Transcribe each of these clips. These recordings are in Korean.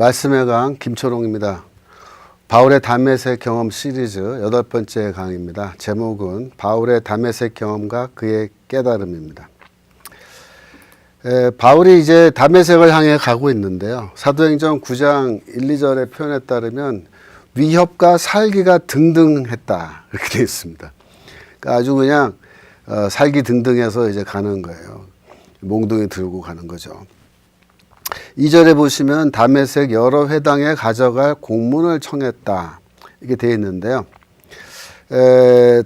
말씀의 강 김초롱입니다. 바울의 다메섹 경험 시리즈 8번째 강의입니다. 제목은 바울의 다메섹 경험과 그의 깨달음입니다. 바울이 이제 다메섹을 향해 가고 있는데요. 사도행전 9장 1, 2절의 표현에 따르면 위협과 살기가 등등했다 이렇게 되어 있습니다. 그러니까 아주 그냥 살기 등등해서 이제 가는 거예요. 몽둥이 들고 가는 거죠. 2절에 보시면 다메섹 여러 회당에 가져갈 공문을 청했다 이렇게 되어 있는데요.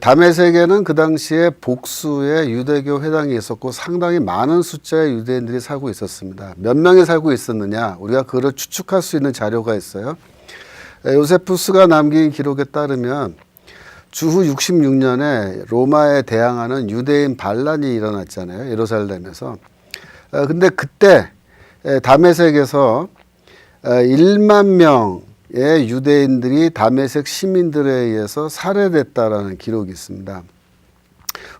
다메섹에는 그 당시에 복수의 유대교 회당이 있었고 상당히 많은 숫자의 유대인들이 살고 있었습니다. 몇 명이 살고 있었느냐 우리가 그걸 추측할 수 있는 자료가 있어요. 요세푸스가 남긴 기록에 따르면 주후 66년에 로마에 대항하는 유대인 반란이 일어났잖아요. 예루살렘에서. 근데 그때 다메섹에서 1만 명의 유대인들이 다메섹 시민들에 의해서 살해됐다라는 기록이 있습니다.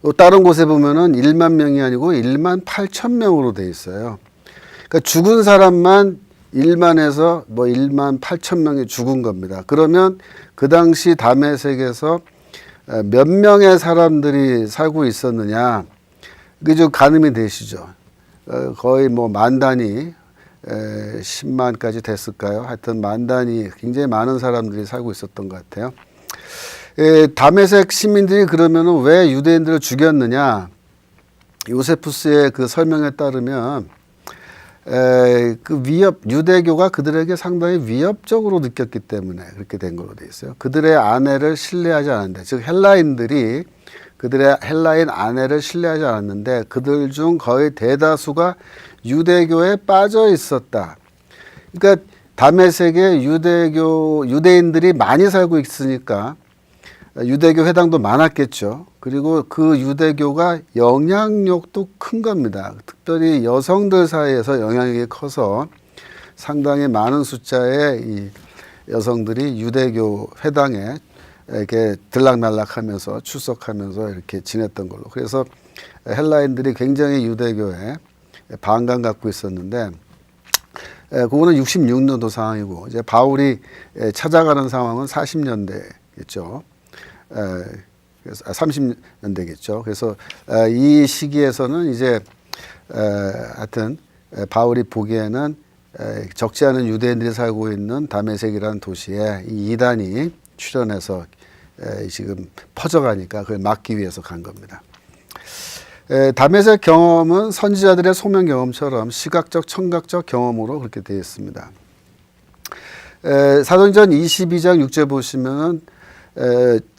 또 다른 곳에 보면은 1만 명이 아니고 1만 8천 명으로 돼 있어요. 그러니까 죽은 사람만 1만에서 1만 8천 명이 죽은 겁니다. 그러면 그 당시 다메섹에서 몇 명의 사람들이 살고 있었느냐, 그게 좀 가늠이 되시죠. 거의 만 단위, 10만까지 됐을까요? 하여튼 만 단위, 굉장히 많은 사람들이 살고 있었던 것 같아요. 다메섹 시민들이 그러면 왜 유대인들을 죽였느냐? 요세푸스의 그 설명에 따르면 그 유대교가 그들에게 상당히 위협적으로 느꼈기 때문에 그렇게 된 걸로 되어 있어요. 그들의 아내를 신뢰하지 않았는데, 즉 헬라인들이 그들의 헬라인 아내를 신뢰하지 않았는데 그들 중 거의 대다수가 유대교에 빠져 있었다. 그러니까 다메섹에 유대인들이 많이 살고 있으니까 유대교 회당도 많았겠죠. 그리고 그 유대교가 영향력도 큰 겁니다. 특별히 여성들 사이에서 영향력이 커서 상당히 많은 숫자의 이 여성들이 유대교 회당에 이렇게 들락날락하면서 출석하면서 이렇게 지냈던 걸로. 그래서 헬라인들이 굉장히 유대교에 반감 갖고 있었는데, 그거는 66년도 상황이고 이제 바울이 찾아가는 상황은 40년대겠죠. 그래서 30년대겠죠. 그래서 이 시기에서는 이제 하여튼 바울이 보기에는 적지 않은 유대인들이 살고 있는 다메섹이라는 도시에 이 이단이 출현해서 지금 퍼져가니까 그걸 막기 위해서 간 겁니다. 다메섹 경험은 선지자들의 소명 경험처럼 시각적, 청각적 경험으로 그렇게 되어 있습니다. 사도행전 22장 6절 보시면은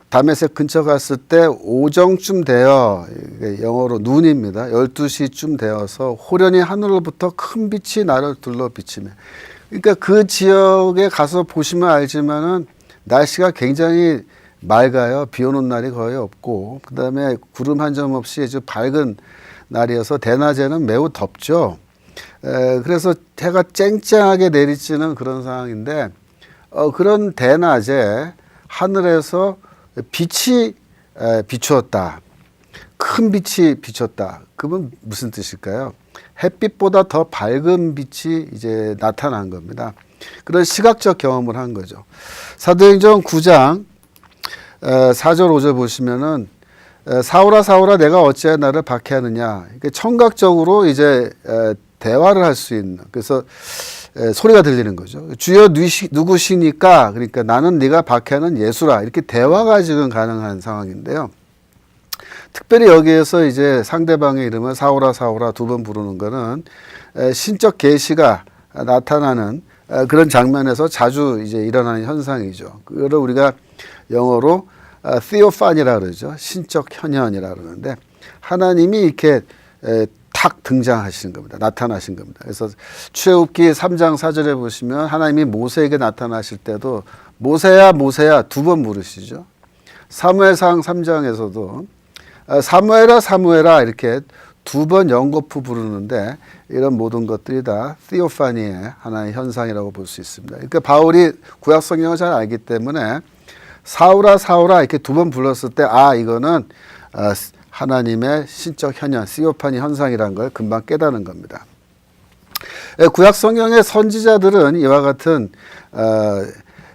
다메섹 근처 갔을 때 오정쯤 되어, 영어로 눈입니다. 12시쯤 되어서 호련히 하늘로부터 큰 빛이 나를 둘러 비치며. 그러니까 그 지역에 가서 보시면 알지만은 날씨가 굉장히 맑아요. 비 오는 날이 거의 없고, 그 다음에 구름 한 점 없이 아주 밝은 날이어서 대낮에는 매우 덥죠. 그래서 해가 쨍쨍하게 내리쬐는 그런 상황인데, 그런 대낮에 하늘에서 빛이 비추었다. 큰 빛이 비쳤다. 그건 무슨 뜻일까요? 햇빛보다 더 밝은 빛이 이제 나타난 겁니다. 그런 시각적 경험을 한 거죠. 사도행전 9장 4절 5절 보시면은 사울아 사울아 내가 어찌하여 나를 박해하느냐. 청각적으로 이제 대화를 할 수 있는, 그래서 소리가 들리는 거죠. 주여 누구시니까, 그러니까 나는 네가 박해하는 예수라, 이렇게 대화가 지금 가능한 상황인데요. 특별히 여기에서 이제 상대방의 이름을 사울아 사울아 두 번 부르는 거는 신적 계시가 나타나는 그런 장면에서 자주 이제 일어나는 현상이죠. 그거를 우리가 영어로 theophanie라 그러죠. 신적 현현이라 그러는데, 하나님이 이렇게 탁 등장하시는 겁니다. 나타나신 겁니다. 그래서 출애굽기 3장 4절에 보시면 하나님이 모세에게 나타나실 때도 모세야 모세야 두 번 부르시죠. 사무엘상 3장에서도 사무엘아 사무엘아 이렇게 두 번 연거푸 부르는데, 이런 모든 것들이 다 theophany의 하나의 현상이라고 볼 수 있습니다. 그러니까 바울이 구약 성경을 잘 알기 때문에 사울아 사울아 이렇게 두 번 불렀을 때 이거는 하나님의 신적 현현, theophany 현상이라는 걸 금방 깨닫는 겁니다. 구약 성경의 선지자들은 이와 같은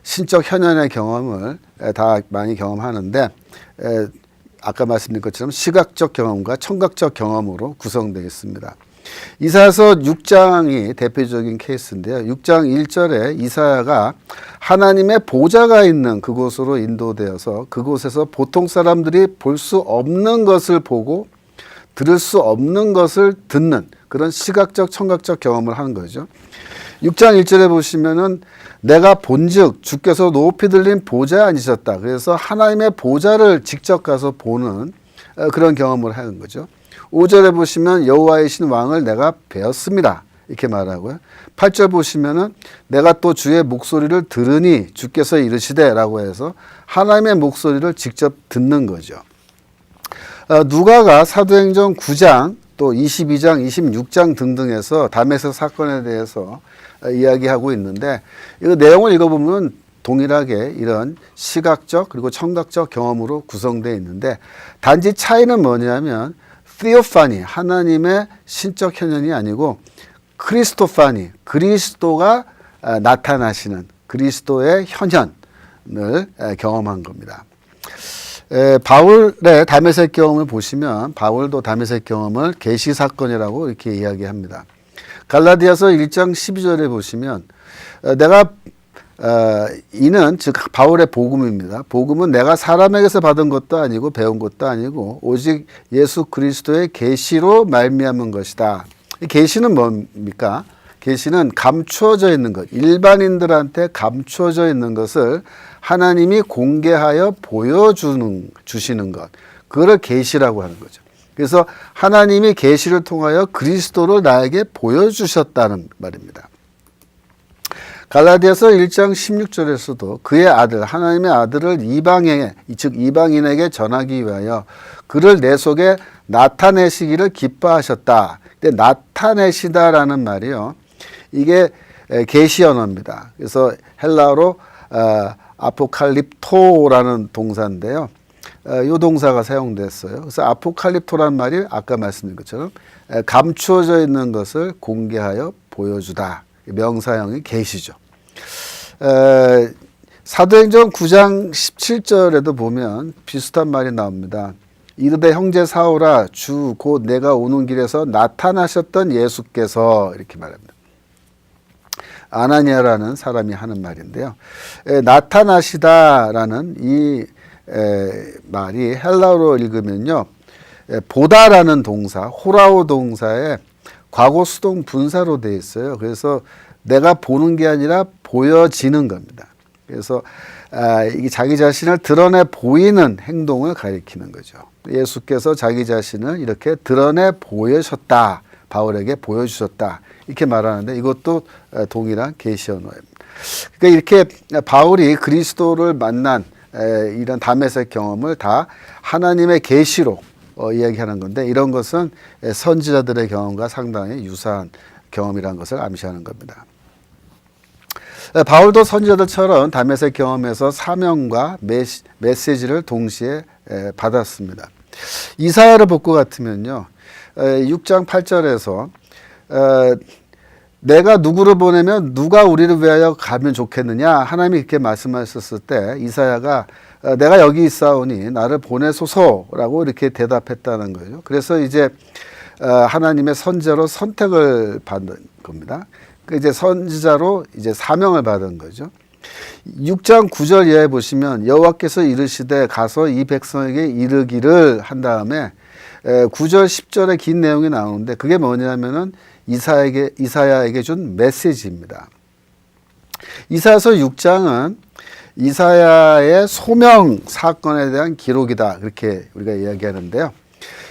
신적 현현의 경험을 다 많이 경험하는데 아까 말씀드린 것처럼 시각적 경험과 청각적 경험으로 구성되어 있습니다. 이사야서 6장이 대표적인 케이스인데요. 6장 1절에 이사야가 하나님의 보좌가 있는 그곳으로 인도되어서 그곳에서 보통 사람들이 볼 수 없는 것을 보고 들을 수 없는 것을 듣는 그런 시각적 청각적 경험을 하는 거죠. 6장 1절에 보시면은 내가 본즉 주께서 높이 들린 보좌에 앉으셨다. 그래서 하나님의 보좌를 직접 가서 보는 그런 경험을 하는 거죠. 5절에 보시면 여호와이신 왕을 내가 배웠습니다. 이렇게 말하고요. 8절 보시면은 내가 또 주의 목소리를 들으니 주께서 이르시되 라고 해서 하나님의 목소리를 직접 듣는 거죠. 누가가 사도행전 9장 또 22장, 26장 등등에서 다메섹 사건에 대해서 이야기하고 있는데 이 내용을 읽어보면 동일하게 이런 시각적 그리고 청각적 경험으로 구성되어 있는데 단지 차이는 뭐냐면 theophany, 하나님의 신적 현현이 아니고 크리스토파니, 그리스도가 나타나시는 그리스도의 현현을 경험한 겁니다. 바울의 다메섹 경험을 보시면 바울도 다메섹 경험을 계시 사건이라고 이렇게 이야기합니다. 갈라디아서 1장 12절에 보시면 내가 이는 즉 바울의 복음입니다. 복음은 내가 사람에게서 받은 것도 아니고 배운 것도 아니고 오직 예수 그리스도의 계시로 말미암은 것이다. 이 계시는 뭡니까? 계시는 감추어져 있는 것, 일반인들한테 감추어져 있는 것을 하나님이 공개하여 주시는 것, 그걸 계시라고 하는 거죠. 그래서 하나님이 계시를 통하여 그리스도를 나에게 보여주셨다는 말입니다. 갈라디아서 1장 16절에서도 그의 아들, 하나님의 아들을 이방에, 즉 이방인에게 전하기 위하여 그를 내 속에 나타내시기를 기뻐하셨다. 근데 나타내시다라는 말이요, 이게 계시 언어입니다. 그래서 헬라어로 아포칼립토라는 동사인데요. 이 동사가 사용됐어요. 그래서 아포칼립토라는 말이 아까 말씀드린 것처럼 감추어져 있는 것을 공개하여 보여주다. 명사형이 계시죠. 사도행전 9장 17절에도 보면 비슷한 말이 나옵니다. 이르되 형제 사오라 주 곧 내가 오는 길에서 나타나셨던 예수께서 이렇게 말합니다. 아나니아라는 사람이 하는 말인데요. 나타나시다라는 이 말이 헬라어로 읽으면요, 보다라는 동사, 호라오 동사의 과거 수동 분사로 되어 있어요. 그래서 내가 보는 게 아니라 보여지는 겁니다. 그래서 이게 자기 자신을 드러내 보이는 행동을 가리키는 거죠. 예수께서 자기 자신을 이렇게 드러내 보여셨다. 바울에게 보여주셨다. 이렇게 말하는데 이것도 동일한 계시 언어입니다. 그러니까 이렇게 바울이 그리스도를 만난 이런 다메섹 경험을 다 하나님의 계시로 이야기하는 건데 이런 것은 선지자들의 경험과 상당히 유사한 경험이라는 것을 암시하는 겁니다. 바울도 선지자들처럼 다메섹 경험에서 사명과 메시지를 동시에 받았습니다. 이사야를 볼 것 같으면요, 6장 8절에서 내가 누구를 보내면 누가 우리를 위하여 가면 좋겠느냐 하나님이 이렇게 말씀하셨을 때 이사야가 내가 여기 있사오니 나를 보내소서라고 이렇게 대답했다는 거죠. 그래서 이제 하나님의 선지자로 선택을 받는 겁니다. 이제 선지자로 이제 사명을 받은 거죠. 6장 9절 이하에 보시면 여호와께서 이르시되 가서 이 백성에게 이르기를 한 다음에 9절 10절의 긴 내용이 나오는데 그게 뭐냐면은 이사야에게 준 메시지입니다. 이사야서 6장은 이사야의 소명 사건에 대한 기록이다. 그렇게 우리가 이야기하는데요.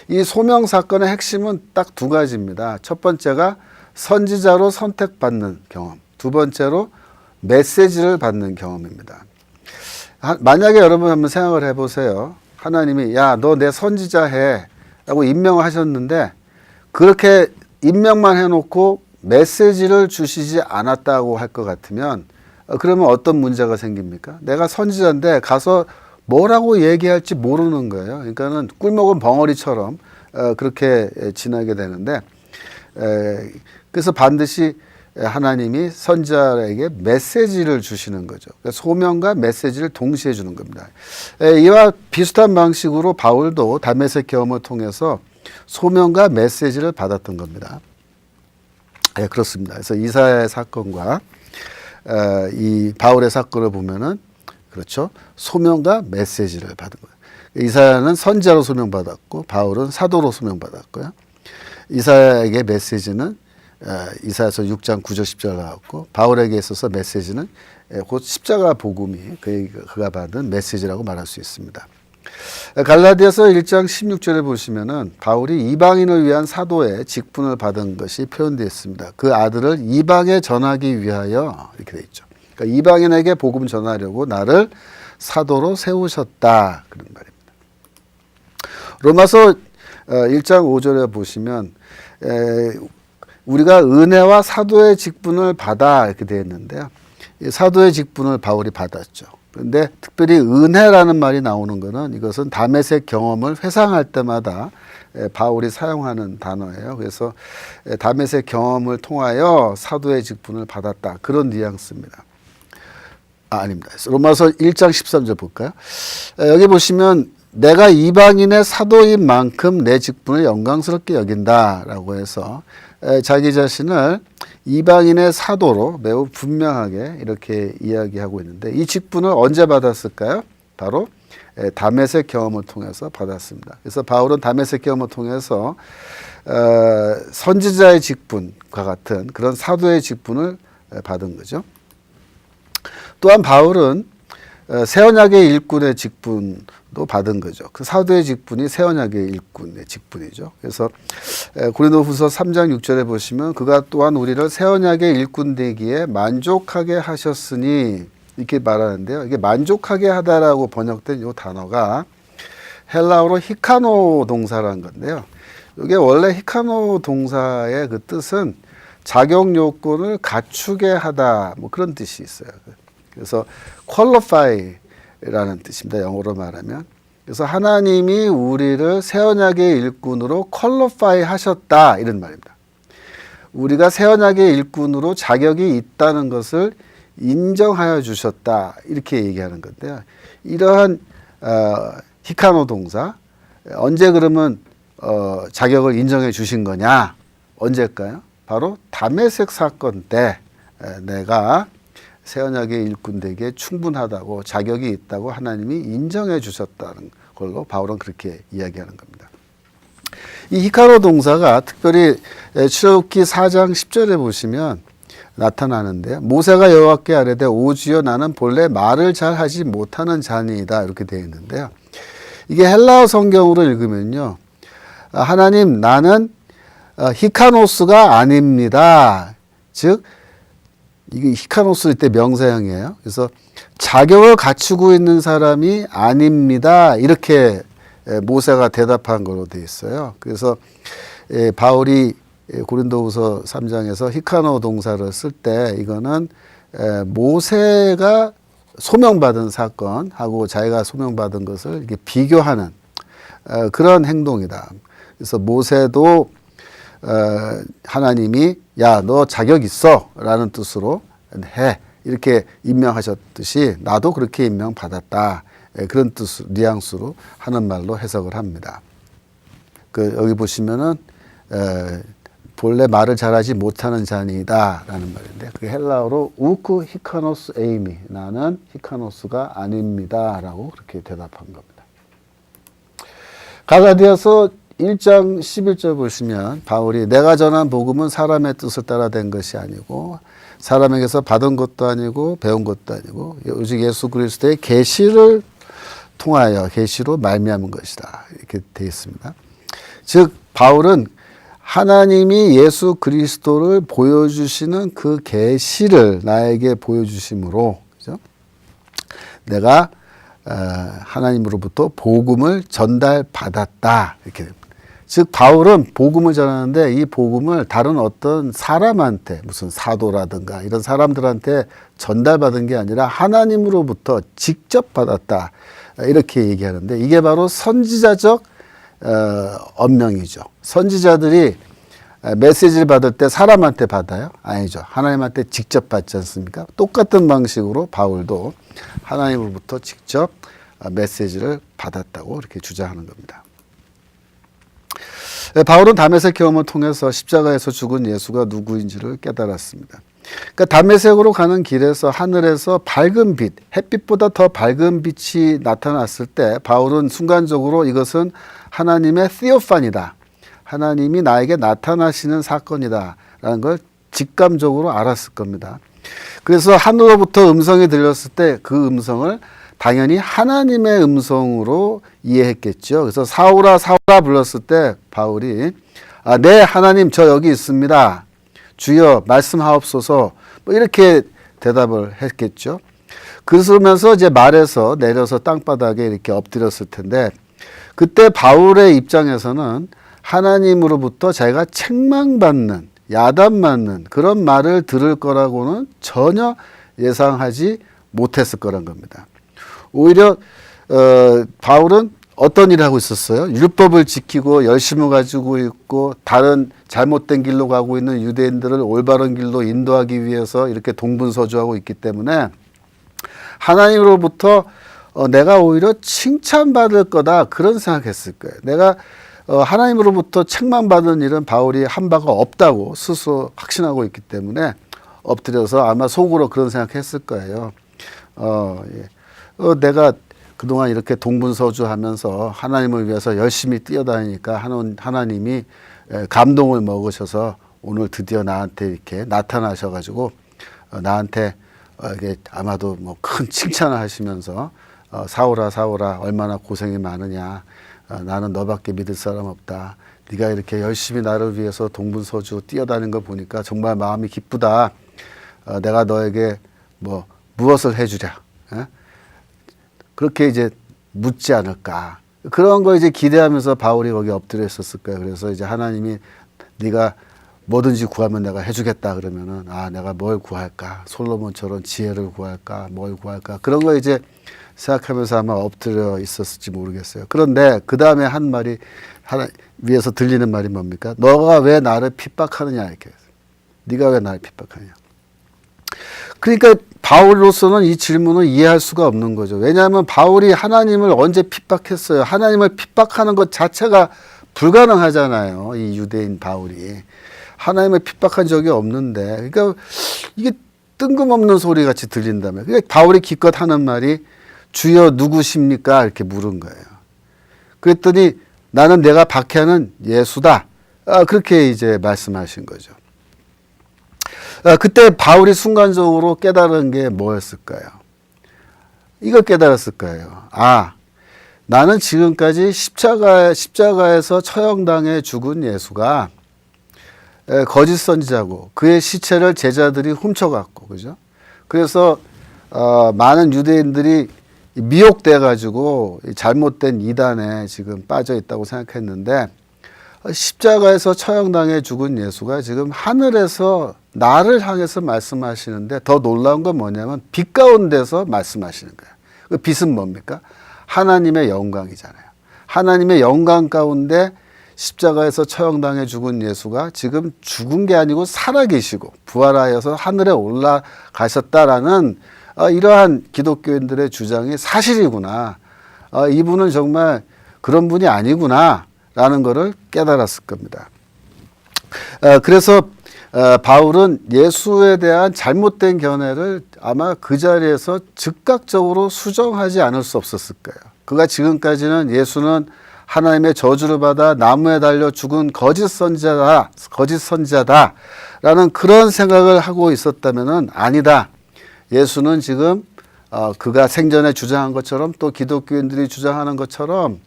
이 소명 사건의 핵심은 딱 두 가지입니다. 첫 번째가 선지자로 선택받는 경험. 두 번째로 메시지를 받는 경험입니다. 만약에 여러분 한번 생각을 해보세요. 하나님이 야, 너 내 선지자 해 라고 임명을 하셨는데 그렇게 임명만 해놓고 메시지를 주시지 않았다고 할 것 같으면 그러면 어떤 문제가 생깁니까? 내가 선지자인데 가서 뭐라고 얘기할지 모르는 거예요. 그러니까는 꿀 먹은 벙어리처럼 그렇게 지나게 되는데 그래서 반드시 하나님이 선지자에게 메시지를 주시는 거죠. 그러니까 소명과 메시지를 동시에 주는 겁니다. 이와 비슷한 방식으로 바울도 다메섹 경험을 통해서 소명과 메시지를 받았던 겁니다. 그렇습니다. 그래서 이사야의 사건과 이 바울의 사건을 보면은 그렇죠. 소명과 메시지를 받은 거예요. 이사야는 선지자로 소명받았고 바울은 사도로 소명받았고요. 이사야에게 메시지는 이사야서 6장 9절 10절 나왔고 바울에게 있어서 메시지는 곧 십자가 복음이 그가 받은 메시지라고 말할 수 있습니다. 갈라디아서 1장 16절에 보시면은 바울이 이방인을 위한 사도의 직분을 받은 것이 표현되어 있습니다. 그 아들을 이방에 전하기 위하여 이렇게 되어 있죠. 그러니까 이방인에게 복음 전하려고 나를 사도로 세우셨다 그런 말입니다. 로마서 1장 5절에 보시면 우리가 은혜와 사도의 직분을 받아 이렇게 되어 있는데요. 사도의 직분을 바울이 받았죠. 그런데 특별히 은혜라는 말이 나오는 것은 이것은 다메섹 경험을 회상할 때마다 바울이 사용하는 단어예요. 그래서 다메섹 경험을 통하여 사도의 직분을 받았다. 그런 뉘앙스입니다. 아닙니다. 로마서 1장 13절 볼까요? 여기 보시면 내가 이방인의 사도인 만큼 내 직분을 영광스럽게 여긴다라고 해서 자기 자신을 이방인의 사도로 매우 분명하게 이렇게 이야기하고 있는데 이 직분을 언제 받았을까요? 바로 다메섹 경험을 통해서 받았습니다. 그래서 바울은 다메섹 경험을 통해서 선지자의 직분과 같은 그런 사도의 직분을 받은 거죠. 또한 바울은 새 언약의 일꾼의 직분도 받은 거죠. 그 사도의 직분이 새 언약의 일꾼의 직분이죠. 그래서 고린도후서 3장 6절에 보시면 그가 또한 우리를 새 언약의 일꾼 되기에 만족하게 하셨으니 이렇게 말하는데요. 이게 만족하게 하다라고 번역된 이 단어가 헬라어로 히카노 동사라는 건데요. 이게 원래 히카노 동사의 그 뜻은 자격 요건을 갖추게 하다 뭐 그런 뜻이 있어요. 그래서 qualify라는 뜻입니다. 영어로 말하면. 그래서 하나님이 우리를 새 언약의 일꾼으로 qualify 하셨다 이런 말입니다. 우리가 새 언약의 일꾼으로 자격이 있다는 것을 인정하여 주셨다 이렇게 얘기하는 건데요. 이러한 히카노 동사 언제 그러면 자격을 인정해 주신 거냐? 언제일까요? 바로 다메섹 사건 때 내가 새 언약의 일꾼 되기에 충분하다고 자격이 있다고 하나님이 인정해 주셨다는 걸로 바울은 그렇게 이야기하는 겁니다. 이 히카노 동사가 특별히 출애굽기 4장 10절에 보시면 나타나는데요. 모세가 여호와께 아뢰되 오주여 나는 본래 말을 잘 하지 못하는 자니이다 이렇게 되어 있는데요. 이게 헬라어 성경으로 읽으면요. 하나님 나는 히카노스가 아닙니다. 즉 이게 히카노스 때 명사형이에요. 그래서 자격을 갖추고 있는 사람이 아닙니다. 이렇게 모세가 대답한 걸로 되어 있어요. 그래서 바울이 고린도후서 3장에서 히카노 동사를 쓸 때 이거는 모세가 소명받은 사건하고 자기가 소명받은 것을 이렇게 비교하는 그런 행동이다. 그래서 모세도 하나님이 야, 너 자격 있어 라는 뜻으로 해 이렇게 임명하셨듯이 나도 그렇게 임명받았다 그런 뜻 뉘앙스로 하는 말로 해석을 합니다. 여기 보시면은 본래 말을 잘하지 못하는 자니다 라는 말인데 그게 헬라어로 우크 히카노스 에이미 나는 히카노스가 아닙니다 라고 그렇게 대답한 겁니다. 갈라디아서 1장 11절 보시면 바울이 내가 전한 복음은 사람의 뜻을 따라 된 것이 아니고 사람에게서 받은 것도 아니고 배운 것도 아니고 오직 예수 그리스도의 계시를 통하여 계시로 말미암은 것이다 이렇게 되어 있습니다. 즉 바울은 하나님이 예수 그리스도를 보여주시는 그 계시를 나에게 보여주심으로 그죠? 내가 하나님으로부터 복음을 전달받았다 이렇게 됩니다. 즉 바울은 복음을 전하는데 이 복음을 다른 어떤 사람한테 무슨 사도라든가 이런 사람들한테 전달받은 게 아니라 하나님으로부터 직접 받았다 이렇게 얘기하는데 이게 바로 선지자적 언명이죠. 선지자들이 메시지를 받을 때 사람한테 받아요? 아니죠. 하나님한테 직접 받지 않습니까? 똑같은 방식으로 바울도 하나님으로부터 직접 메시지를 받았다고 이렇게 주장하는 겁니다. 바울은 다메섹 경험을 통해서 십자가에서 죽은 예수가 누구인지를 깨달았습니다. 그러니까 다메섹으로 가는 길에서 하늘에서 밝은 빛, 햇빛보다 더 밝은 빛이 나타났을 때 바울은 순간적으로 이것은 하나님의 시오판이다. 하나님이 나에게 나타나시는 사건이다 라는 걸 직감적으로 알았을 겁니다. 그래서 하늘로부터 음성이 들렸을 때 그 음성을 당연히 하나님의 음성으로 이해했겠죠. 그래서 사울아 사울아 불렀을 때 바울이 네 하나님 저 여기 있습니다. 주여 말씀하옵소서 뭐 이렇게 대답을 했겠죠. 그러면서 이제 말에서 내려서 땅바닥에 이렇게 엎드렸을 텐데 그때 바울의 입장에서는 하나님으로부터 자기가 책망받는 야단맞는 그런 말을 들을 거라고는 전혀 예상하지 못했을 거란 겁니다. 오히려 바울은 어떤 일을 하고 있었어요? 율법을 지키고 열심을 가지고 있고 다른 잘못된 길로 가고 있는 유대인들을 올바른 길로 인도하기 위해서 이렇게 동분서주하고 있기 때문에 하나님으로부터 내가 오히려 칭찬받을 거다 그런 생각했을 거예요. 내가 하나님으로부터 책망받은 일은 바울이 한 바가 없다고 스스로 확신하고 있기 때문에 엎드려서 아마 속으로 그런 생각했을 거예요. 내가 그동안 이렇게 동분서주하면서 하나님을 위해서 열심히 뛰어다니니까 하나님이 감동을 먹으셔서 오늘 드디어 나한테 이렇게 나타나셔가지고 나한테 이게 아마도 뭐 큰 칭찬을 하시면서 사울아 사울아 얼마나 고생이 많으냐. 나는 너밖에 믿을 사람 없다. 네가 이렇게 열심히 나를 위해서 동분서주 뛰어다니는 거 보니까 정말 마음이 기쁘다. 내가 너에게 뭐 무엇을 해주랴. 그렇게 이제 묻지 않을까. 그런 거 이제 기대하면서 바울이 거기 엎드려 있었을 거예요. 그래서 이제 하나님이 네가 뭐든지 구하면 내가 해주겠다 그러면은 내가 뭘 구할까? 솔로몬처럼 지혜를 구할까? 뭘 구할까? 그런 거 이제 생각하면서 아마 엎드려 있었을지 모르겠어요. 그런데 그 다음에 한 말이 위에서 들리는 말이 뭡니까? 너가 왜 나를 핍박하느냐 이렇게. 네가 왜 나를 핍박하느냐. 그러니까 바울로서는 이 질문을 이해할 수가 없는 거죠. 왜냐하면 바울이 하나님을 언제 핍박했어요? 하나님을 핍박하는 것 자체가 불가능하잖아요. 이 유대인 바울이. 하나님을 핍박한 적이 없는데. 그러니까 이게 뜬금없는 소리 같이 들린다면. 그러니까 바울이 기껏 하는 말이 주여 누구십니까? 이렇게 물은 거예요. 그랬더니 나는 내가 박해하는 예수다. 그렇게 이제 말씀하신 거죠. 그때 바울이 순간적으로 깨달은 게 뭐였을까요? 이걸 깨달았을 거예요. 나는 지금까지 십자가에서 처형당해 죽은 예수가 거짓 선지자고 그의 시체를 제자들이 훔쳐갔고, 그죠? 그래서 많은 유대인들이 미혹돼 가지고 잘못된 이단에 지금 빠져 있다고 생각했는데 십자가에서 처형당해 죽은 예수가 지금 하늘에서 나를 향해서 말씀하시는데 더 놀라운 건 뭐냐면 빛 가운데서 말씀하시는 거예요. 그 빛은 뭡니까? 하나님의 영광이잖아요. 하나님의 영광 가운데 십자가에서 처형당해 죽은 예수가 지금 죽은 게 아니고 살아계시고 부활하여서 하늘에 올라가셨다라는 이러한 기독교인들의 주장이 사실이구나. 이분은 정말 그런 분이 아니구나 라는 것을 깨달았을 겁니다. 그래서 바울은 예수에 대한 잘못된 견해를 아마 그 자리에서 즉각적으로 수정하지 않을 수 없었을 거예요. 그가 지금까지는 예수는 하나님의 저주를 받아 나무에 달려 죽은 거짓 선지자다라는 그런 생각을 하고 있었다면은 아니다. 예수는 지금 그가 생전에 주장한 것처럼 또 기독교인들이 주장하는 것처럼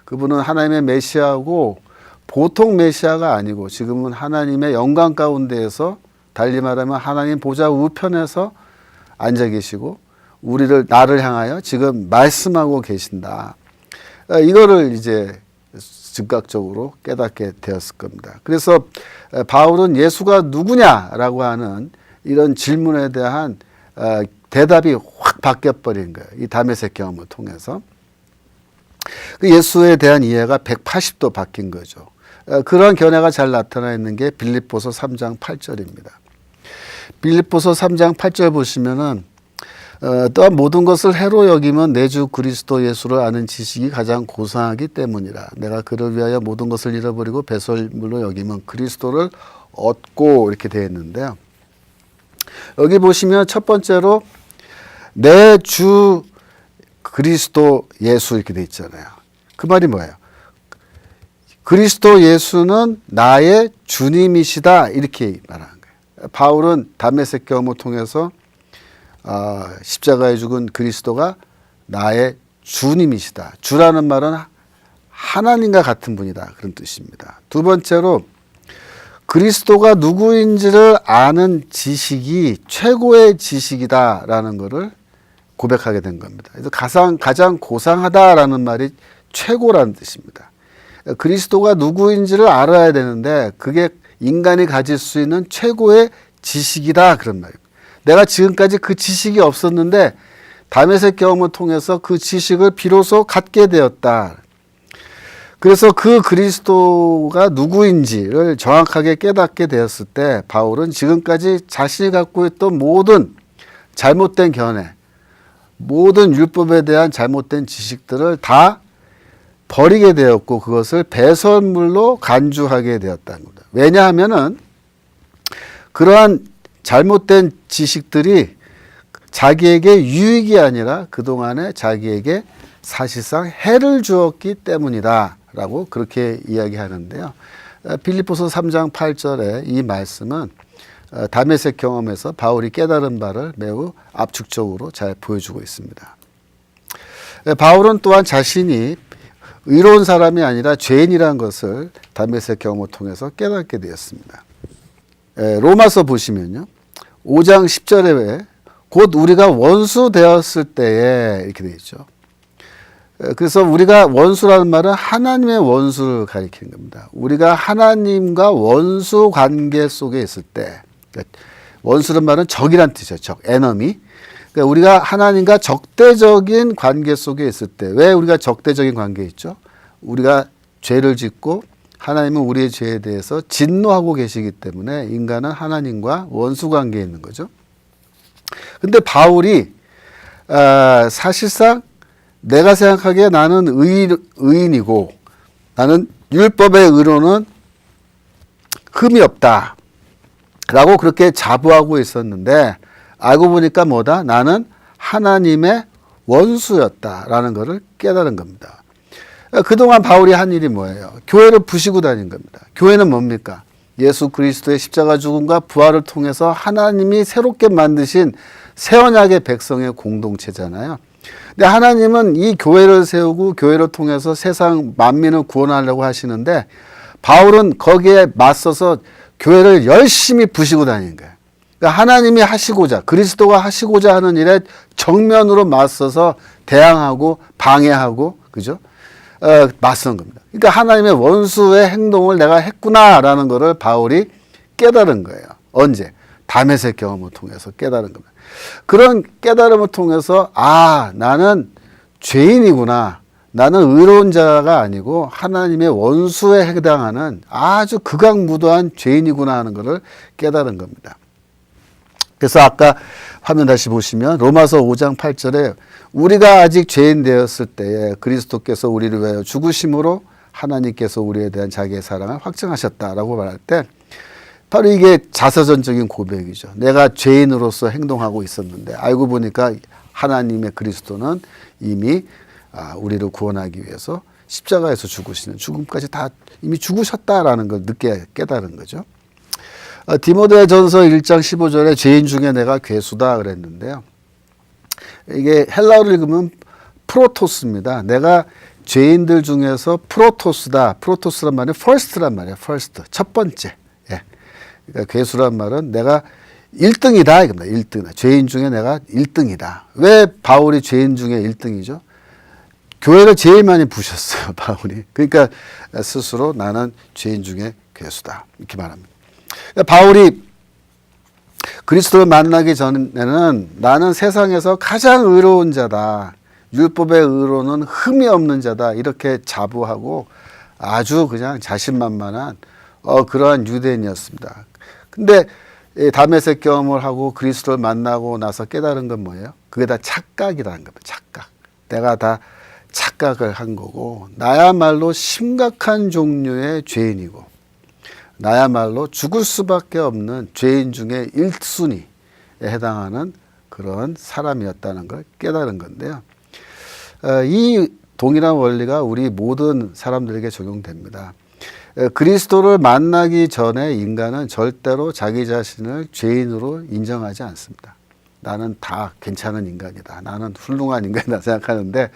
그분은 하나님의 메시아고 보통 메시아가 아니고 지금은 하나님의 영광 가운데에서 달리 말하면 하나님 보좌 우편에서 앉아 계시고 나를 향하여 지금 말씀하고 계신다. 이거를 이제 즉각적으로 깨닫게 되었을 겁니다. 그래서 바울은 예수가 누구냐라고 하는 이런 질문에 대한 대답이 확 바뀌어버린 거예요. 이 다메섹 경험을 통해서. 그 예수에 대한 이해가 180도 바뀐 거죠. 그런 견해가 잘 나타나 있는 게 빌립보서 3장 8절입니다. 빌립보서 3장 8절 보시면은 또한 모든 것을 해로 여기면 내 주 그리스도 예수를 아는 지식이 가장 고상하기 때문이라. 내가 그를 위하여 모든 것을 잃어버리고 배설물로 여기면 그리스도를 얻고, 이렇게 되어 있는데요. 여기 보시면 첫 번째로 내 주 그리스도 예수 이렇게 되어 있잖아요. 그 말이 뭐예요? 그리스도 예수는 나의 주님이시다, 이렇게 말하는 거예요. 바울은 다메섹 경험을 통해서 십자가에 죽은 그리스도가 나의 주님이시다. 주라는 말은 하나님과 같은 분이다, 그런 뜻입니다. 두 번째로 그리스도가 누구인지를 아는 지식이 최고의 지식이다라는 것을 고백하게 된 겁니다. 그래서 가장 고상하다라는 말이 최고라는 뜻입니다. 그리스도가 누구인지를 알아야 되는데 그게 인간이 가질 수 있는 최고의 지식이다, 그런 말입니다. 내가 지금까지 그 지식이 없었는데 다메섹 경험을 통해서 그 지식을 비로소 갖게 되었다. 그래서 그 그리스도가 누구인지를 정확하게 깨닫게 되었을 때 바울은 지금까지 자신이 갖고 있던 모든 잘못된 견해, 모든 율법에 대한 잘못된 지식들을 다 버리게 되었고 그것을 배설물로 간주하게 되었다는 겁니다. 왜냐하면은 그러한 잘못된 지식들이 자기에게 유익이 아니라 그동안에 자기에게 사실상 해를 주었기 때문이다 라고 그렇게 이야기하는데요. 빌립보서 3장 8절에 이 말씀은 다메섹 경험에서 바울이 깨달은 바를 매우 압축적으로 잘 보여주고 있습니다. 바울은 또한 자신이 의로운 사람이 아니라 죄인이라는 것을 다메섹 경험을 통해서 깨닫게 되었습니다. 로마서 보시면요, 5장 10절에 곧 우리가 원수 되었을 때에 이렇게 되어 있죠. 그래서 우리가 원수라는 말은 하나님의 원수를 가리키는 겁니다. 우리가 하나님과 원수 관계 속에 있을 때, 원수란 말은 적이란 뜻이죠. 적, 에너미. 그러니까 우리가 하나님과 적대적인 관계 속에 있을 때, 왜 우리가 적대적인 관계에 있죠? 우리가 죄를 짓고 하나님은 우리의 죄에 대해서 진노하고 계시기 때문에 인간은 하나님과 원수 관계에 있는 거죠. 근데 바울이 사실상 내가 생각하기에 나는 의인이고 나는 율법의 의로는 흠이 없다 라고 그렇게 자부하고 있었는데 알고 보니까 뭐다? 나는 하나님의 원수였다라는 것을 깨달은 겁니다. 그동안 바울이 한 일이 뭐예요? 교회를 부시고 다닌 겁니다. 교회는 뭡니까? 예수 그리스도의 십자가 죽음과 부활을 통해서 하나님이 새롭게 만드신 새 언약의 백성의 공동체잖아요. 근데 하나님은 이 교회를 세우고 교회를 통해서 세상 만민을 구원하려고 하시는데 바울은 거기에 맞서서 교회를 열심히 부시고 다니는 거예요. 그러니까 하나님이 하시고자, 그리스도가 하시고자 하는 일에 정면으로 맞서서 대항하고 방해하고, 그죠? 맞선 겁니다. 그러니까 하나님의 원수의 행동을 내가 했구나라는 것을 바울이 깨달은 거예요. 언제? 다메섹 경험을 통해서 깨달은 겁니다. 그런 깨달음을 통해서 나는 죄인이구나. 나는 의로운 자가 아니고 하나님의 원수에 해당하는 아주 극악무도한 죄인이구나 하는 것을 깨달은 겁니다. 그래서 아까 화면 다시 보시면 로마서 5장 8절에 우리가 아직 죄인 되었을 때에 그리스도께서 우리를 위하여 죽으심으로 하나님께서 우리에 대한 자기의 사랑을 확증하셨다라고 말할 때 바로 이게 자서전적인 고백이죠. 내가 죄인으로서 행동하고 있었는데 알고 보니까 하나님의 그리스도는 이미 우리를 구원하기 위해서 십자가에서 죽으시는 죽음까지 다 이미 죽으셨다라는 걸 늦게 깨달은 거죠. 디모데전서 1장 15절에 죄인 중에 내가 괴수다 그랬는데요. 이게 헬라어를 읽으면 프로토스입니다. 내가 죄인들 중에서 프로토스다. 프로토스란 말은 first란 말이에요. first. 첫 번째. 예. 그러니까 괴수란 말은 내가 1등이다 이겁니다. 1등. 죄인 중에 내가 1등이다. 왜 바울이 죄인 중에 1등이죠? 교회를 제일 많이 부셨어요. 바울이. 그러니까 스스로 나는 죄인 중에 괴수다. 이렇게 말합니다. 바울이 그리스도를 만나기 전에는 나는 세상에서 가장 의로운 자다. 율법의 의로는 흠이 없는 자다. 이렇게 자부하고 아주 그냥 자신만만한 그러한 유대인이었습니다. 근데 다메섹 경험을 하고 그리스도를 만나고 나서 깨달은 건 뭐예요? 그게 다 착각이라는 겁니다. 착각. 내가 다 착각을 한 거고 나야말로 심각한 종류의 죄인이고 나야말로 죽을 수밖에 없는 죄인 중에 1순위에 해당하는 그런 사람이었다는 걸 깨달은 건데요. 이 동일한 원리가 우리 모든 사람들에게 적용됩니다. 그리스도를 만나기 전에 인간은 절대로 자기 자신을 죄인으로 인정하지 않습니다. 나는 다 괜찮은 인간이다. 나는 훌륭한 인간이다 생각하는데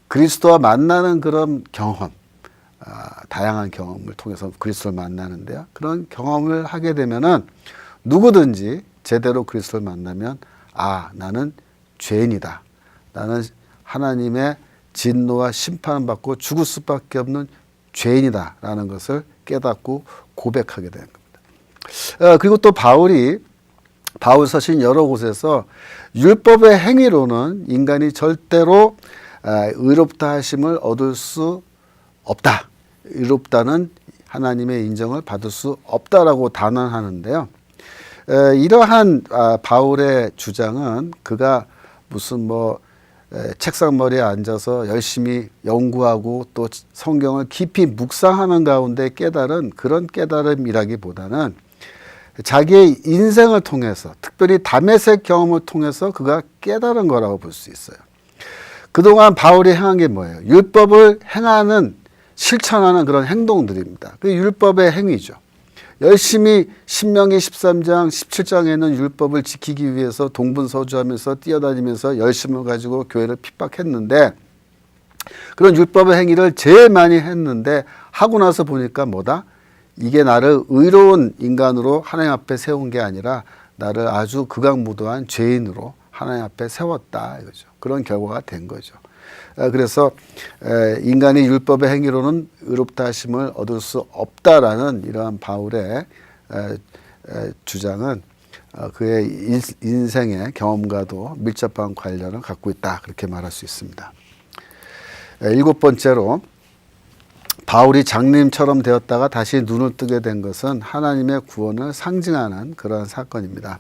그리스도와 만나는 그런 경험, 다양한 경험을 통해서 그리스도를 만나는데요. 그런 경험을 하게 되면은 누구든지 제대로 그리스도를 만나면 나는 죄인이다. 나는 하나님의 진노와 심판을 받고 죽을 수밖에 없는 죄인이다라는 것을 깨닫고 고백하게 되는 겁니다. 그리고 또 바울 서신 여러 곳에서 율법의 행위로는 인간이 절대로 의롭다 하심을 얻을 수 없다. 의롭다는 하나님의 인정을 받을 수 없다라고 단언하는데요. 이러한 바울의 주장은 그가 무슨 책상머리에 앉아서 열심히 연구하고 또 성경을 깊이 묵상하는 가운데 깨달은 그런 깨달음이라기보다는 자기의 인생을 통해서 특별히 다메섹 경험을 통해서 그가 깨달은 거라고 볼 수 있어요. 그동안 바울이 행한 게 뭐예요? 율법을 행하는 실천하는 그런 행동들입니다. 그 율법의 행위죠. 열심히 신명기 13장 17장에는 율법을 지키기 위해서 동분서주하면서 뛰어다니면서 열심을 가지고 교회를 핍박했는데 그런 율법의 행위를 제일 많이 했는데 하고 나서 보니까 뭐다? 이게 나를 의로운 인간으로 하나님 앞에 세운 게 아니라 나를 아주 극악무도한 죄인으로 하나님 앞에 세웠다 이거죠. 그런 결과가 된 거죠. 그래서 인간이 율법의 행위로는 의롭다 하심을 얻을 수 없다라는 이러한 바울의 주장은 그의 인생의 경험과도 밀접한 관련을 갖고 있다 그렇게 말할 수 있습니다. 7번째로 바울이 장님처럼 되었다가 다시 눈을 뜨게 된 것은 하나님의 구원을 상징하는 그런 사건입니다.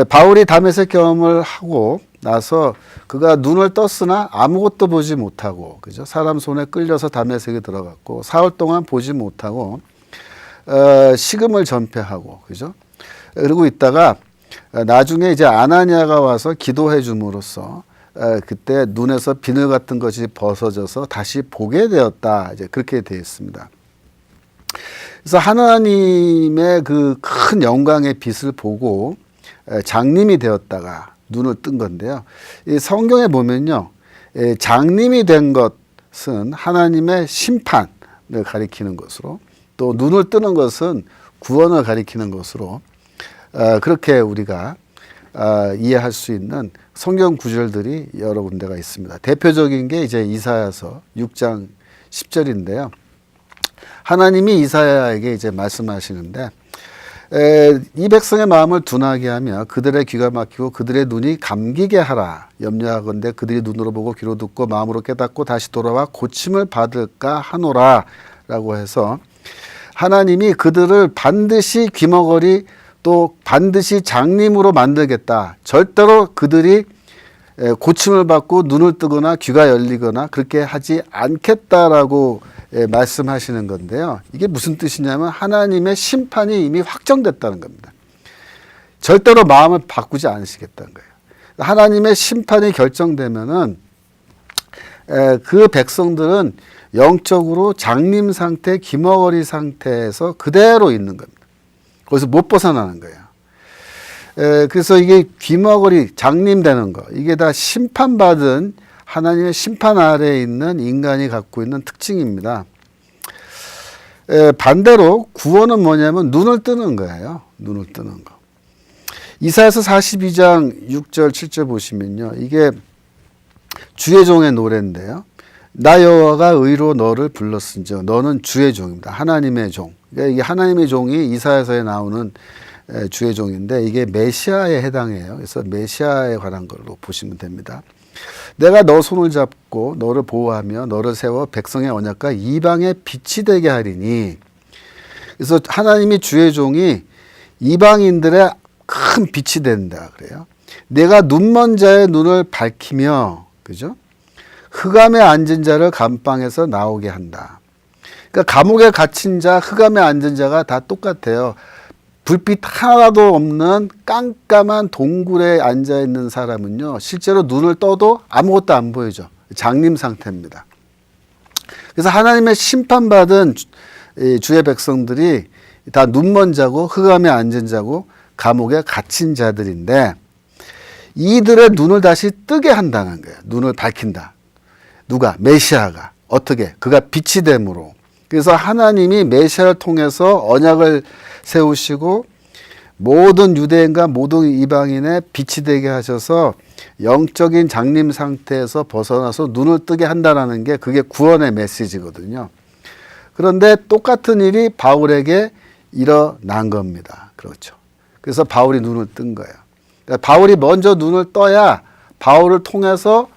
바울이 다메섹 경험을 하고 나서 그가 눈을 떴으나 아무것도 보지 못하고 그죠? 사람 손에 끌려서 다메섹에 들어갔고 사흘 동안 보지 못하고 식음을 전폐하고 그죠? 그러고 있다가 나중에 이제 아나니아가 와서 기도해 줌으로써 그때 눈에서 비늘 같은 것이 벗어져서 다시 보게 되었다. 이제 그렇게 되어 있습니다. 그래서 하나님의 그 큰 영광의 빛을 보고 장님이 되었다가 눈을 뜬 건데요. 이 성경에 보면요. 장님이 된 것은 하나님의 심판을 가리키는 것으로 또 눈을 뜨는 것은 구원을 가리키는 것으로 그렇게 우리가 이해할 수 있는 성경 구절들이 여러 군데가 있습니다. 대표적인 게 이제 이사야서 6장 10절인데요. 하나님이 이사야에게 이제 말씀하시는데 이 백성의 마음을 둔하게 하며 그들의 귀가 막히고 그들의 눈이 감기게 하라. 염려하건대 그들이 눈으로 보고 귀로 듣고 마음으로 깨닫고 다시 돌아와 고침을 받을까 하노라 라고 해서 하나님이 그들을 반드시 귀머거리 또 반드시 장님으로 만들겠다. 절대로 그들이 고침을 받고 눈을 뜨거나 귀가 열리거나 그렇게 하지 않겠다라고 말씀하시는 건데요. 이게 무슨 뜻이냐면 하나님의 심판이 이미 확정됐다는 겁니다. 절대로 마음을 바꾸지 않으시겠다는 거예요. 하나님의 심판이 결정되면은 그 백성들은 영적으로 장님 상태, 기머거리 상태에서 그대로 있는 겁니다. 거기서 못 벗어나는 거예요. 그래서 이게 귀머거리, 장님되는 거, 이게 다 심판받은 하나님의 심판 아래에 있는 인간이 갖고 있는 특징입니다. 반대로 구원은 뭐냐면 눈을 뜨는 거예요. 눈을 뜨는 거. 이사야서 42장 6절, 7절 보시면요. 이게 주의 종의 노래인데요. 나 여호와가 의로 너를 불렀은즉 너는 주의 종입니다. 하나님의 종. 그러니까 이게 하나님의 종이 이사야서에 나오는 주의 종인데 이게 메시아에 해당해요. 그래서 메시아에 관한 걸로 보시면 됩니다. 내가 너 손을 잡고 너를 보호하며 너를 세워 백성의 언약과 이방의 빛이 되게 하리니. 그래서 하나님이 주의 종이 이방인들의 큰 빛이 된다 그래요. 내가 눈먼 자의 눈을 밝히며, 그죠? 흑암에 앉은 자를 감방에서 나오게 한다. 그러니까 감옥에 갇힌 자, 흑암에 앉은 자가 다 똑같아요. 불빛 하나도 없는 깜깜한 동굴에 앉아 있는 사람은요, 실제로 눈을 떠도 아무것도 안 보이죠. 장님 상태입니다. 그래서 하나님의 심판받은 주의 백성들이 다 눈먼 자고 흑암에 앉은 자고 감옥에 갇힌 자들인데, 이들의 눈을 다시 뜨게 한다는 거예요. 눈을 밝힌다. 누가? 메시아가. 어떻게? 그가 빛이 됨으로. 그래서 하나님이 메시아를 통해서 언약을 세우시고 모든 유대인과 모든 이방인의 빛이 되게 하셔서 영적인 장림 상태에서 벗어나서 눈을 뜨게 한다는 게 그게 구원의 메시지거든요. 그런데 똑같은 일이 바울에게 일어난 겁니다. 그렇죠. 그래서 바울이 눈을 뜬 거예요. 그러니까 바울이 먼저 눈을 떠야 바울을 통해서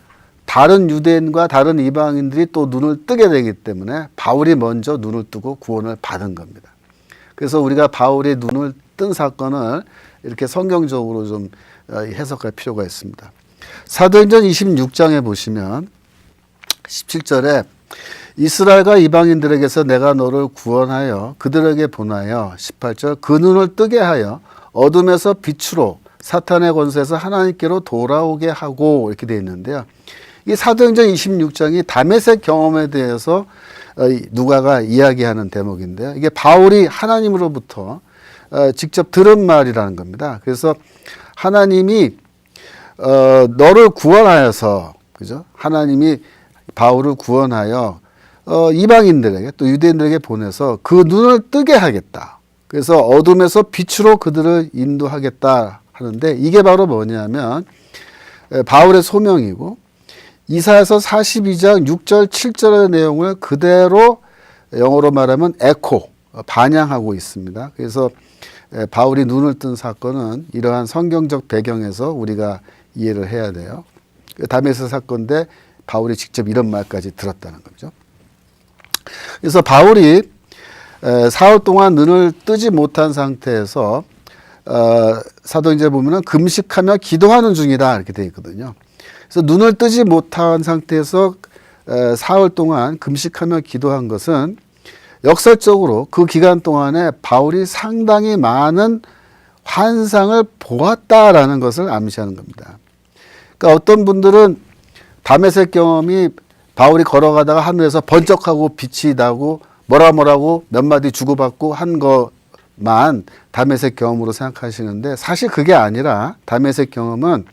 다른 유대인과 다른 이방인들이 또 눈을 뜨게 되기 때문에 바울이 먼저 눈을 뜨고 구원을 받은 겁니다. 그래서 우리가 바울이 눈을 뜬 사건을 이렇게 성경적으로 좀 해석할 필요가 있습니다. 사도행전 26장에 보시면 17절에 이스라엘과 이방인들에게서 내가 너를 구원하여 그들에게 보내어 18절 그 눈을 뜨게 하여 어둠에서 빛으로 사탄의 권세에서 하나님께로 돌아오게 하고 이렇게 되어 있는데요. 이 사도행전 26장이 다메섹 경험에 대해서 누가가 이야기하는 대목인데요. 이게 바울이 하나님으로부터 직접 들은 말이라는 겁니다. 그래서 하나님이 너를 구원하여서, 그죠? 하나님이 바울을 구원하여 이방인들에게 또 유대인들에게 보내서 그 눈을 뜨게 하겠다. 그래서 어둠에서 빛으로 그들을 인도하겠다 하는데, 이게 바로 뭐냐면 바울의 소명이고 이사야서 42장 6절 7절의 내용을 그대로 영어로 말하면 에코, 반영하고 있습니다. 그래서 바울이 눈을 뜬 사건은 이러한 성경적 배경에서 우리가 이해를 해야 돼요. 다메섹 사건인데 바울이 직접 이런 말까지 들었다는 거죠. 그래서 바울이 사흘 동안 눈을 뜨지 못한 상태에서 사도행전에 보면은 금식하며 기도하는 중이다 이렇게 되어 있거든요. 그래서 눈을 뜨지 못한 상태에서 사흘 동안 금식하며 기도한 것은 역설적으로 그 기간 동안에 바울이 상당히 많은 환상을 보았다라는 것을 암시하는 겁니다. 그러니까 어떤 분들은 다메섹 경험이 바울이 걸어가다가 하늘에서 번쩍하고 빛이 나고 뭐라고 몇 마디 주고받고 한 것만 다메섹 경험으로 생각하시는데, 사실 그게 아니라 다메섹 경험은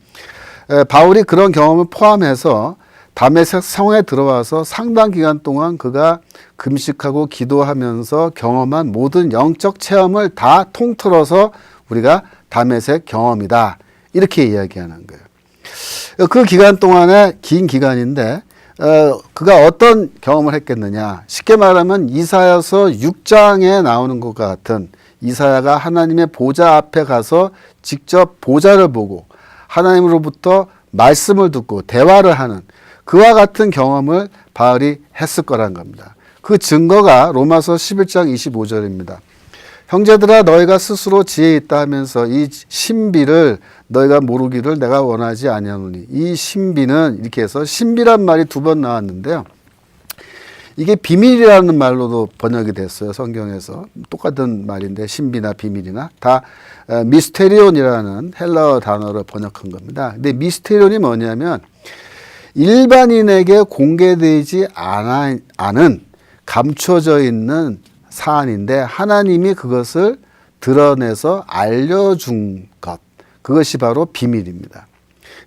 바울이 그런 경험을 포함해서 다메섹 성에 들어와서 상당 기간 동안 그가 금식하고 기도하면서 경험한 모든 영적 체험을 다 통틀어서 우리가 다메섹 경험이다 이렇게 이야기하는 거예요. 그 기간 동안에 긴 기간인데 그가 어떤 경험을 했겠느냐. 쉽게 말하면 이사야서 6장에 나오는 것 같은, 이사야가 하나님의 보좌 앞에 가서 직접 보좌를 보고 하나님으로부터 말씀을 듣고 대화를 하는 그와 같은 경험을 바울이 했을 거란 겁니다. 그 증거가 로마서 11장 25절입니다. 형제들아 너희가 스스로 지혜 있다 하면서 이 신비를 너희가 모르기를 내가 원하지 아니하노니. 이 신비는 이렇게 해서 신비란 말이 2번 나왔는데요. 이게 비밀이라는 말로도 번역이 됐어요. 성경에서. 똑같은 말인데 신비나 비밀이나 다 미스테리온이라는 헬라어 단어를 번역한 겁니다. 근데 미스테리온이 뭐냐면 일반인에게 공개되지 않은 감춰져 있는 사안인데 하나님이 그것을 드러내서 알려준 것, 그것이 바로 비밀입니다.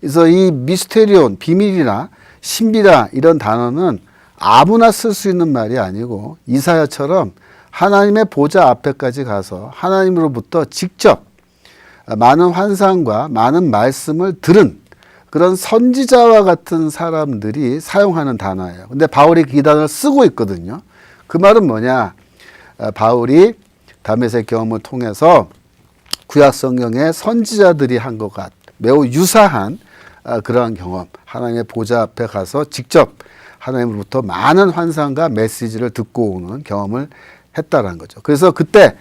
그래서 이 미스테리온, 비밀이나 신비라 이런 단어는 아무나 쓸 수 있는 말이 아니고 이사야처럼 하나님의 보좌 앞에까지 가서 하나님으로부터 직접 많은 환상과 많은 말씀을 들은 그런 선지자와 같은 사람들이 사용하는 단어예요. 근데 바울이 이 단어를 쓰고 있거든요. 그 말은 뭐냐? 바울이 다메섹 경험을 통해서 구약 성경의 선지자들이 한 것과 매우 유사한 그러한 경험, 하나님의 보좌 앞에 가서 직접 하나님으로부터 많은 환상과 메시지를 듣고 오는 경험을 했다라는 거죠. 그래서 그때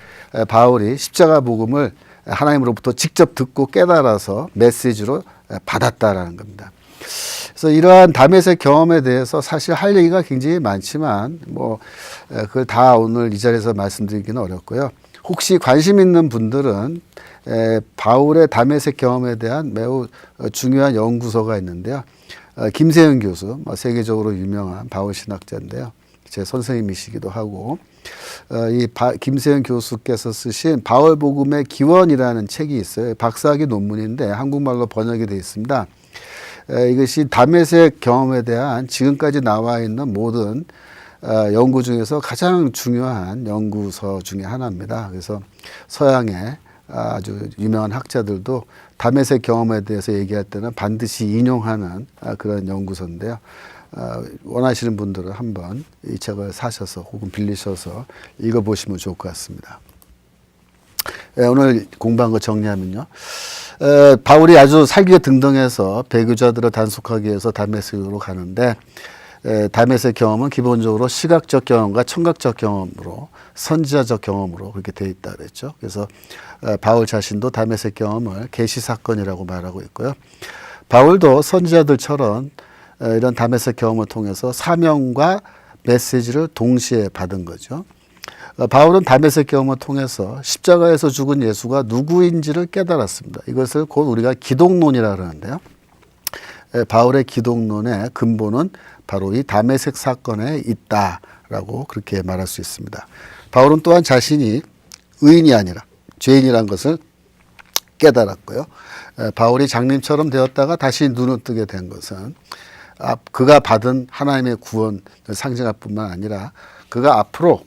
바울이 십자가 복음을 하나님으로부터 직접 듣고 깨달아서 메시지로 받았다라는 겁니다. 그래서 이러한 다메섹 경험에 대해서 사실 할 얘기가 굉장히 많지만 그걸 다 오늘 이 자리에서 말씀드리기는 어렵고요. 혹시 관심 있는 분들은 바울의 다메섹 경험에 대한 매우 중요한 연구서가 있는데요. 김세현 교수, 세계적으로 유명한 바울 신학자인데요. 제 선생님이시기도 하고, 김세현 교수께서 쓰신 바울 복음의 기원이라는 책이 있어요. 박사학위 논문인데 한국말로 번역이 되어 있습니다. 이것이 다메섹 경험에 대한 지금까지 나와 있는 모든 연구 중에서 가장 중요한 연구서 중에 하나입니다. 그래서 서양의 아주 유명한 학자들도 다메섹 경험에 대해서 얘기할 때는 반드시 인용하는 그런 연구서인데요. 원하시는 분들은 한번 이 책을 사셔서 혹은 빌리셔서 읽어보시면 좋을 것 같습니다. 오늘 공부한 거 정리하면요. 바울이 아주 살기가 등등해서 배교자들을 단속하기 위해서 다메섹으로 가는데 다메섹 경험은 기본적으로 시각적 경험과 청각적 경험으로 선지자적 경험으로 그렇게 되어 있다 그랬죠. 그래서 바울 자신도 다메섹 경험을 계시 사건이라고 말하고 있고요. 바울도 선지자들처럼 이런 다메섹 경험을 통해서 사명과 메시지를 동시에 받은 거죠. 바울은 다메섹 경험을 통해서 십자가에서 죽은 예수가 누구인지를 깨달았습니다. 이것을 곧 우리가 기독론이라고 하는데요. 바울의 기독론의 근본은 바로 이 다메섹 사건에 있다라고 그렇게 말할 수 있습니다. 바울은 또한 자신이 의인이 아니라 죄인이라는 것을 깨달았고요. 바울이 장님처럼 되었다가 다시 눈을 뜨게 된 것은 그가 받은 하나님의 구원을 상징할 뿐만 아니라 그가 앞으로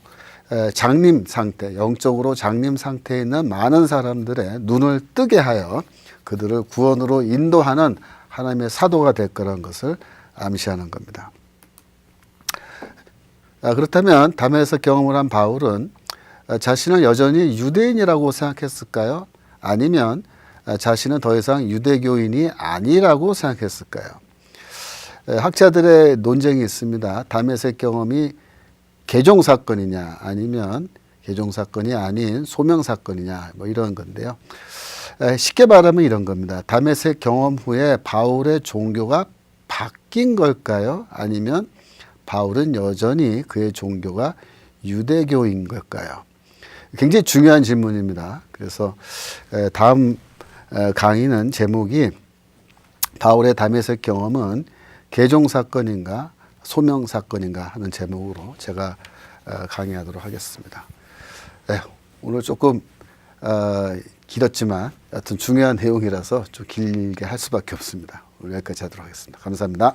장님 상태, 영적으로 장님 상태에 있는 많은 사람들의 눈을 뜨게 하여 그들을 구원으로 인도하는 하나님의 사도가 될 거라는 것을 암시하는 겁니다. 그렇다면 다메섹 경험을 한 바울은 자신을 여전히 유대인이라고 생각했을까요? 아니면 자신은 더 이상 유대교인이 아니라고 생각했을까요? 학자들의 논쟁이 있습니다. 다메섹 경험이 개종 사건이냐 아니면 개종 사건이 아닌 소명 사건이냐 이런 건데요. 쉽게 말하면 이런 겁니다. 다메섹 경험 후에 바울의 종교가 바뀐 걸까요? 아니면 바울은 여전히 그의 종교가 유대교인 걸까요? 굉장히 중요한 질문입니다. 그래서 다음 강의는 제목이 바울의 다메섹 경험은 개종 사건인가 소명 사건인가 하는 제목으로 제가 강의하도록 하겠습니다. 오늘 조금 길었지만 여하튼 중요한 내용이라서 좀 길게 할 수밖에 없습니다. 오늘 여기까지 하도록 하겠습니다. 감사합니다.